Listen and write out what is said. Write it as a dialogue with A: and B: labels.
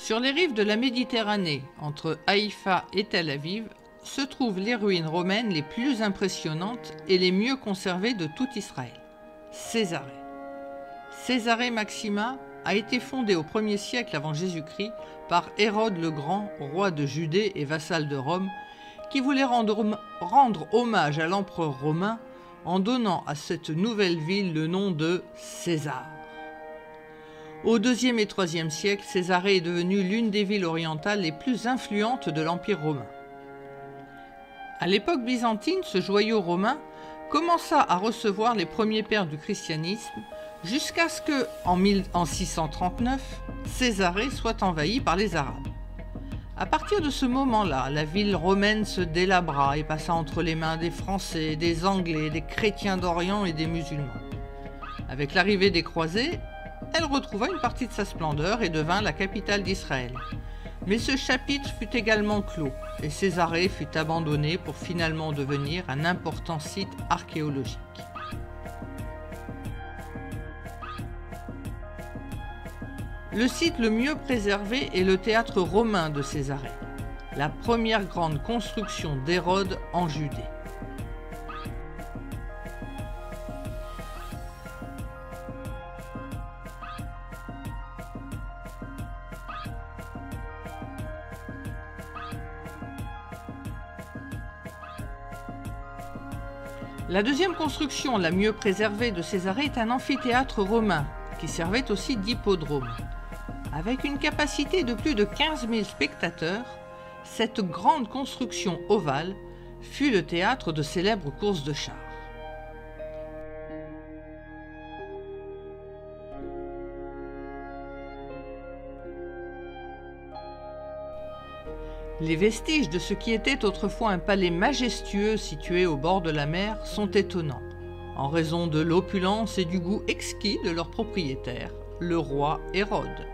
A: Sur les rives de la Méditerranée, entre Haïfa et Tel Aviv, se trouvent les ruines romaines les plus impressionnantes et les mieux conservées de tout Israël, Césarée. Césarée Maxima a été fondée au 1er siècle avant Jésus-Christ par Hérode le Grand, roi de Judée et vassal de Rome, qui voulait rendre hommage à l'empereur romain en donnant à cette nouvelle ville le nom de César. Au 2e et 3e siècle, Césarée est devenue l'une des villes orientales les plus influentes de l'Empire romain. À l'époque byzantine, ce joyau romain commença à recevoir les premiers pères du christianisme jusqu'à ce que, en 639, Césarée soit envahie par les Arabes. À partir de ce moment-là, la ville romaine se délabra et passa entre les mains des Français, des Anglais, des chrétiens d'Orient et des musulmans. Avec l'arrivée des croisés, elle retrouva une partie de sa splendeur et devint la capitale d'Israël. Mais ce chapitre fut également clos et Césarée fut abandonnée pour finalement devenir un important site archéologique. Le site le mieux préservé est le théâtre romain de Césarée, la première grande construction d'Hérode en Judée. La deuxième construction la mieux préservée de Césarée est un amphithéâtre romain qui servait aussi d'hippodrome. Avec une capacité de plus de 15 000 spectateurs, cette grande construction ovale fut le théâtre de célèbres courses de chars. Les vestiges de ce qui était autrefois un palais majestueux situé au bord de la mer sont étonnants, en raison de l'opulence et du goût exquis de leur propriétaire, le roi Hérode.